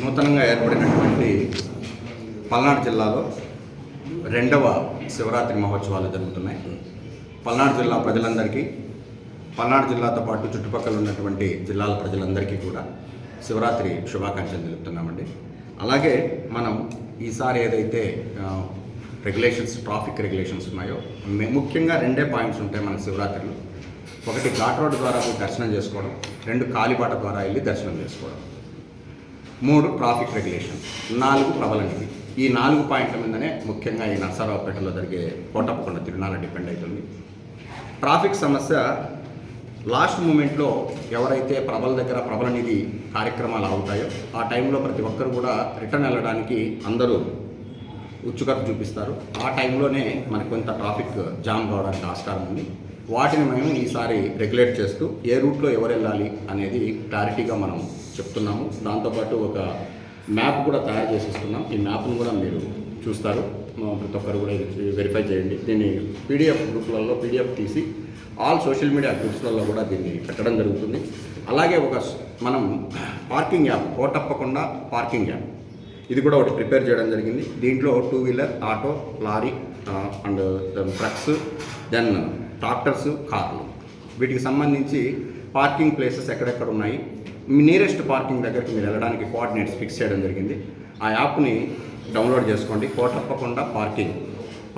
నూతనంగా ఏర్పడినటువంటి పల్నాడు జిల్లాలో రెండవ శివరాత్రి మహోత్సవాలు జరుగుతున్నాయి. పల్నాడు జిల్లా ప్రజలందరికీ, పల్నాడు జిల్లాతో పాటు చుట్టుపక్కల ఉన్నటువంటి జిల్లాల ప్రజలందరికీ కూడా శివరాత్రి శుభాకాంక్షలు తెలుపుతున్నామండి. అలాగే మనం ఈసారి ఏదైతే ట్రాఫిక్ రెగ్యులేషన్స్ ఉన్నాయో ముఖ్యంగా రెండే పాయింట్స్ ఉంటాయి మన శివరాత్రిలో. ఒకటి ఘాట్ రోడ్ ద్వారా దర్శనం చేసుకోవడం, 2 కాలిబాట ద్వారా వెళ్ళి దర్శనం చేసుకోవడం, 3 ట్రాఫిక్ రెగ్యులేషన్, 4 ప్రబల నిధి. ఈ 4 పాయింట్ల మీదనే ముఖ్యంగా ఈ నరసరావుపేటలో జరిగే కోటప్పకొండ తిరునాళ్ళ డిపెండ్ అవుతుంది. ట్రాఫిక్ సమస్య లాస్ట్ మూమెంట్లో ఎవరైతే ప్రబల నిధి కార్యక్రమాలు అవుతాయో ఆ టైంలో ప్రతి ఒక్కరు కూడా రిటర్న్ వెళ్ళడానికి అందరూ ఉత్సుకత చూపిస్తారు. ఆ టైంలోనే మనకు కొంత ట్రాఫిక్ జామ్ కావడానికి ఆస్కారం ఉంది. వాటిని మేము ఈసారి రెగ్యులేట్ చేస్తూ ఏ రూట్లో ఎవరు వెళ్ళాలి అనేది క్లారిటీగా మనం చెప్తున్నాము. దాంతోపాటు ఒక మ్యాప్ కూడా తయారు చేసిస్తున్నాం. ఈ మ్యాప్ను కూడా మీరు చూస్తారు. ప్రతి ఒక్కరు కూడా వెరిఫై చేయండి. దీన్ని పీడిఎఫ్ గ్రూప్లలో పీడిఎఫ్ తీసి ఆల్ సోషల్ మీడియా గ్రూప్స్లలో కూడా దీన్ని పెట్టడం జరుగుతుంది. అలాగే మనం parking app, Kotappakonda parking app, ఇది కూడా ఒకటి ప్రిపేర్ చేయడం జరిగింది. దీంట్లో 2 wheeler, auto, lorry and trucks, then tractors, కార్లు, వీటికి సంబంధించి పార్కింగ్ ప్లేసెస్ ఎక్కడెక్కడ ఉన్నాయి, నియరెస్ట్ పార్కింగ్ దగ్గరికి మీరు వెళ్ళడానికి కోఆర్డినేట్స్ ఫిక్స్ చేయడం జరిగింది. ఆ యాప్ని డౌన్లోడ్ చేసుకోండి. కోటప్పకొండ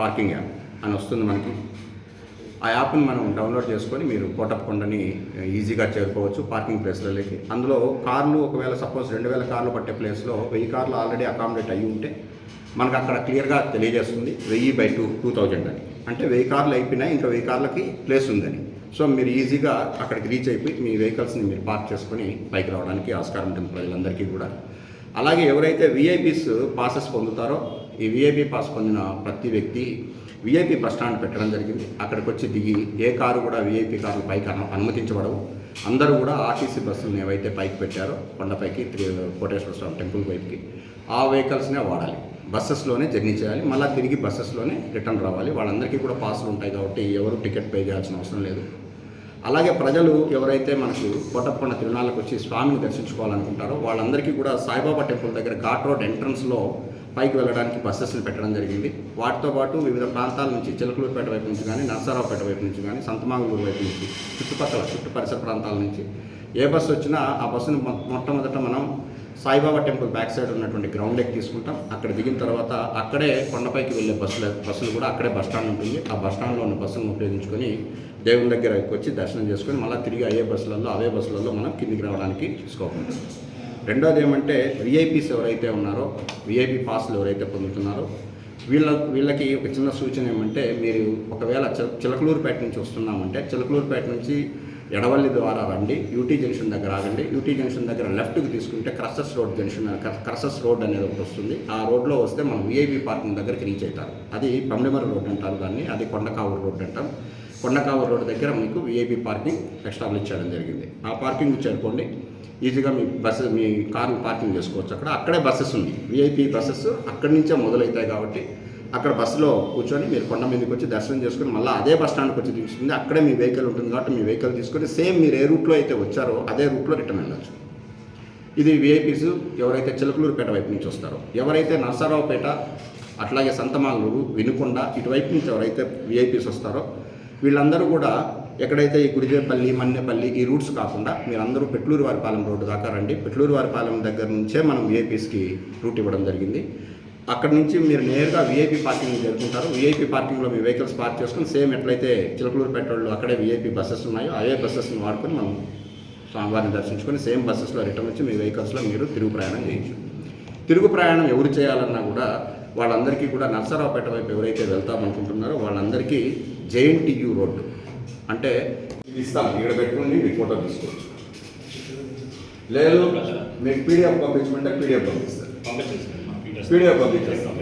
పార్కింగ్ యాప్ అని వస్తుంది మనకి. ఆ యాప్ని మనం డౌన్లోడ్ చేసుకొని మీరు కోటప్పకొండని ఈజీగా చేరుకోవచ్చు పార్కింగ్ ప్లేస్లలోకి. అందులో కార్లు ఒకవేళ సపోజ్ 2000 కార్లు పట్టే ప్లేస్లో 1000 కార్లు ఆల్రెడీ అకామిడేట్ అయ్యి ఉంటే మనకు అక్కడ క్లియర్గా తెలియజేస్తుంది 1000/2000 అని. అంటే 1000 కార్లు అయిపోయినాయి, ఇంకా 1000 కార్లకి ప్లేస్ ఉందని. సో మీరు ఈజీగా అక్కడికి రీచ్ అయిపోయి మీ వెహికల్స్ని మీరు పార్క్ చేసుకొని పైకి రావడానికి ఆస్కారం ఉంటుంది ప్రజలందరికీ కూడా. అలాగే ఎవరైతే విఐపీస్ పాసెస్ పొందుతారో ఈ విఐపీ పాస్ పొందిన ప్రతి వ్యక్తి విఐపీ బస్ స్టాండ్ పెట్టడం జరిగింది. అక్కడికి వచ్చి దిగి ఏ కారు కూడా విఐపీ కార్లు పైకి అనుమతించబడవు. అందరూ కూడా ఆర్టీసీ బస్సులను ఏవైతే పైకి పెట్టారో కొండపైకి కోటేశ్వర స్వామి టెంపుల్ వైపుకి ఆ వెహికల్స్నే వాడాలి. బస్సెస్లోనే జర్నీ చేయాలి, మళ్ళీ తిరిగి బస్సెస్లోనే రిటర్న్ రావాలి. వాళ్ళందరికీ కూడా పాసులు ఉంటాయి కాబట్టి ఎవరు టికెట్ పే చేయాల్సిన అవసరం లేదు. అలాగే ప్రజలు ఎవరైతే మనకు కోటప్పకొండ తిరునాళ్ళకు వచ్చి స్వామిని దర్శించుకోవాలనుకుంటారో వాళ్ళందరికీ కూడా సాయిబాబా టెంపుల్ దగ్గర ఘాట్ రోడ్ ఎంట్రన్స్లో పైకి వెళ్ళడానికి బస్సెస్ని పెట్టడం జరిగింది. వాటితో పాటు వివిధ ప్రాంతాల నుంచి చిలకలూరుపేట వైపు నుంచి కానీ, నరసరావుపేట వైపు నుంచి కానీ, సంతమాగులూరు వైపు నుంచి, చుట్టు పరిసర ప్రాంతాల నుంచి ఏ బస్సు వచ్చినా ఆ బస్సును మొట్టమొదట మనం సాయిబాబా టెంపుల్ బ్యాక్ సైడ్ ఉన్నటువంటి గ్రౌండ్ లెక్ తీసుకుంటాం. అక్కడ దిగిన తర్వాత అక్కడే కొండపైకి వెళ్ళే బస్సులు కూడా అక్కడే బస్ స్టాండ్ ఉంటుంది. ఆ బస్ స్టాండ్లో ఉన్న బస్సులను ఉపయోగించుకొని దేవుని దగ్గరకు వచ్చి దర్శనం చేసుకొని మళ్ళీ తిరిగి అవే బస్సులలో మనం కిందికి రావడానికి చూసుకోకుండా. రెండోది ఏమంటే విఐపీస్ ఎవరైతే ఉన్నారో, విఐపీ పాస్లు ఎవరైతే పొందుతున్నారో వీళ్ళకి ఒక చిన్న సూచన ఏమంటే, మీరు ఒకవేళ చిలకలూరుపేట నుంచి వస్తున్నామంటే చిలకలూరుపేట నుంచి ఎడవల్లి ద్వారా రండి, యూటీ జంక్షన్ దగ్గర ఆగండి. యూటీ జంక్షన్ దగ్గర లెఫ్ట్కి తీసుకుంటే క్రసస్ రోడ్ అనేది ఒకటి వస్తుంది. ఆ రోడ్లో వస్తే మనం విఐపీ పార్కింగ్ దగ్గరికి రీచ్ అవుతారు. అది పండిమర రోడ్ అంటారు దాన్ని, అది కొండకావూరు రోడ్ అంటాం. కొండకావూరు రోడ్ దగ్గర మీకు విఐపీ పార్కింగ్ ఎస్టాబ్లిష్ చేయడం జరిగింది. ఆ పార్కింగ్ చేరుకోండి, ఈజీగా మీ కార్ని పార్కింగ్ చేసుకోవచ్చు. అక్కడే బస్సెస్ ఉంది, విఐపీ బస్సెస్ అక్కడి నుంచే మొదలవుతాయి కాబట్టి అక్కడ బస్సులో కూర్చొని మీరు కొండ మీదకి వచ్చి దర్శనం చేసుకుని మళ్ళీ అదే బస్ స్టాండ్కి వచ్చి తీసుకుంది. అక్కడే మీ వెహికల్ ఉంటుంది కాబట్టి మీ వెహికల్ తీసుకొని సేమ్ మీరు ఏ రూట్లో అయితే వచ్చారో అదే రూట్లో రిటర్న్ వెళ్ళచ్చు. ఇది విఐపీస్ ఎవరైతే చిలకలూరుపేట వైపు నుంచి వస్తారో. ఎవరైతే నరసరావుపేట అట్లాగే సంతమాగులూరు, వినుకొండ ఇటువైపు నుంచి ఎవరైతే విఐపీస్ వస్తారో వీళ్ళందరూ కూడా ఎక్కడైతే ఈ గుడిజేపల్లి, మన్నెపల్లి ఈ రూట్స్ కాకుండా మీరందరూ పెట్లూరువారిపాలెం రోడ్డు దాకా రండి. పెట్లూరువారిపాలెం దగ్గర నుంచే మనం విఐపీస్కి రూట్ ఇవ్వడం జరిగింది. అక్కడ నుంచి మీరు నేరుగా విఐపీ పార్కింగ్ చేరుకుంటారు. విఐపీ పార్కింగ్లో మీ వెహికల్స్ పార్క్ చేసుకుని సేమ్ ఎట్లయితే చిలకలూరుపేట వాళ్ళు అక్కడే విఐపీ బస్సెస్ ఉన్నాయో అవే బస్సెస్ని వాడుకొని మనం స్వామివారిని దర్శించుకొని సేమ్ బస్సెస్లో రిటర్న్ వచ్చి మీ వెహికల్స్లో మీరు తిరుగు ప్రయాణం చేయొచ్చు. తిరుగు ప్రయాణం ఎవరు చేయాలన్నా కూడా వాళ్ళందరికీ కూడా నరసరావుపేట వైపు ఎవరైతే వెళ్తామనుకుంటున్నారో వాళ్ళందరికీ జేఎన్టీయూ రోడ్డు అంటే ఇది ఇస్తాం, ఇక్కడ పెట్టుకుని మీ ఫోటో తీసుకోవచ్చు. లేదు మీకు పీడిఎఫ్ పంపించమంటే పీడిఎఫ్ పంపిస్తారు, పీడిఎఫ్ పంపించేస్తాం.